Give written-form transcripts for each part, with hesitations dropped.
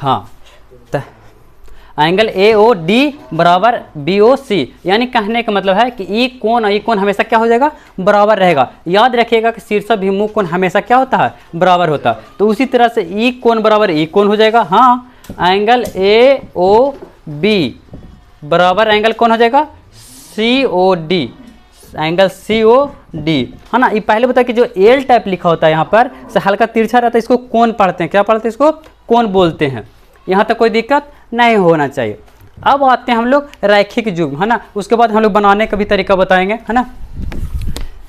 हाँ, तो angle A O D बराबर बी ओ सी, यानी कहने का मतलब है कि ई कोण हमेशा क्या हो जाएगा, बराबर रहेगा। याद रखिएगा कि शीर्षाभिमुख कोण हमेशा क्या होता है, बराबर होता है। तो उसी तरह से ई कोण बराबर ई कोण हो जाएगा। हाँ, एंगल ए ओ बी बराबर एंगल कौन हो जाएगा, C O D, angle C O D, है ना। ये पहले बता कि जो एल टाइप लिखा होता है यहाँ पर से हल्का तिरछा रहता है, इसको कोण पढ़ते हैं, क्या पढ़ते हैं, इसको कोण बोलते हैं। यहाँ तक कोई दिक्कत नहीं होना चाहिए। अब आते हैं हम लोग रैखिक युग्म, है ना। उसके बाद हम लोग बनाने का भी तरीका बताएंगे, है ना।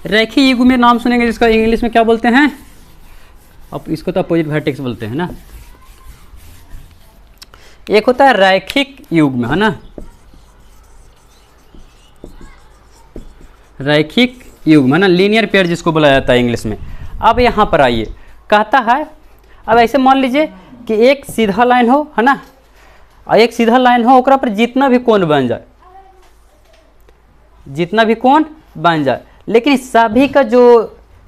रैखिक युग्म में नाम सुनेंगे जिसका इंग्लिश में क्या बोलते हैं, अब इसको तो अपोजिट वर्टेक्स बोलते हैं ना। एक होता है रैखिक युग्म, है ना, रैखिक युग्म, है ना, लीनियर पेयर जिसको बोला जाता है इंग्लिश में। अब यहाँ पर आइए, कहता है, अब ऐसे मान लीजिए कि एक सीधा लाइन हो, है ना, और एक सीधा लाइन हो, ओकरा पर जितना भी कोण बन जाए, जितना भी कोण बन जाए, लेकिन सभी का जो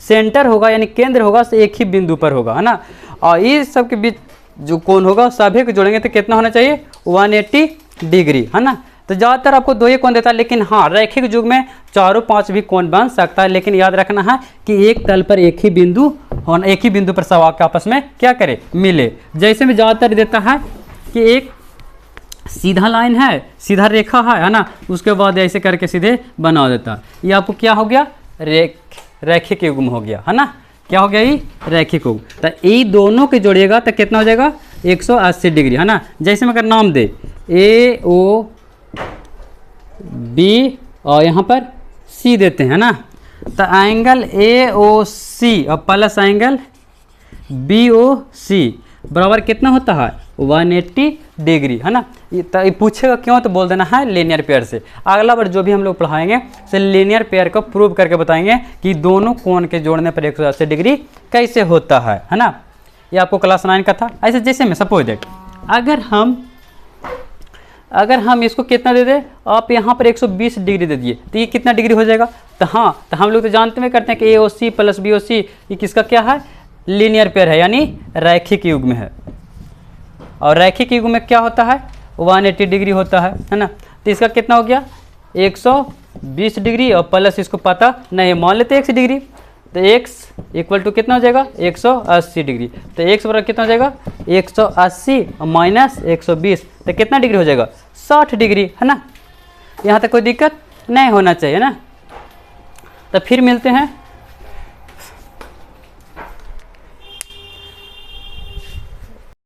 सेंटर होगा यानी केंद्र होगा से एक ही बिंदु पर होगा, है ना। और इस सब के बीच जो कोण होगा सभी को जोड़ेंगे तो कितना होना चाहिए, 180 डिग्री, है ना। तो ज़्यादातर आपको दो ही कोण देता है, लेकिन हाँ रैखिक युग्म में चारों पांच भी कोण बन सकता है। लेकिन याद रखना है कि एक तल पर एक ही बिंदु होना, एक ही बिंदु पर सब आके आपस में क्या करे, मिले। जैसे में ज़्यादातर देता है कि एक सीधा लाइन है, सीधा रेखा है ना, उसके बाद ऐसे करके सीधे बना देता है। ये आपको क्या हो गया, रैखिक युग्म हो गया, है ना। क्या हो गया, ये रैखिक युग्म। तो ये दोनों के जोड़िएगा तो कितना हो जाएगा, 180 डिग्री, है ना। जैसे में अगर नाम दे ए ओ बी और यहाँ पर सी देते हैं ना, तो एंगल ए ओ सी और प्लस एंगल बी ओ सी बराबर कितना होता है, 180 डिग्री, है ना। ये पूछेगा क्यों, तो बोल देना है लीनियर पेयर से। अगला बार जो भी हम लोग पढ़ाएंगे से लीनियर पेयर को प्रूव करके बताएंगे कि दोनों कोण के जोड़ने पर 180 डिग्री कैसे होता है ना। ये आपको क्लास 9 का था। ऐसे जैसे में सपोज दैट अगर हम इसको कितना दे दें, आप यहाँ पर 120 डिग्री दे दिए तो ये कितना डिग्री हो जाएगा। तो हाँ, तो हम लोग तो जानते हुए करते हैं कि ए ओ सी प्लस बी ओ सी ये किसका क्या है, लीनियर पेयर है, यानी रैखिक युग्म है। और रैखिक युग्म में क्या होता है, 180 डिग्री होता है ना। तो इसका कितना हो गया, 120 डिग्री और प्लस इसको पता नहीं, मान लेते 1 डिग्री, तो x इक्वल टू कितना हो जाएगा, 180 डिग्री। तो x बराबर कितना हो जाएगा, 180 और माइनस 120, तो कितना डिग्री हो जाएगा, 60 डिग्री, है ना। यहाँ तक कोई दिक्कत नहीं होना चाहिए ना। तो फिर मिलते हैं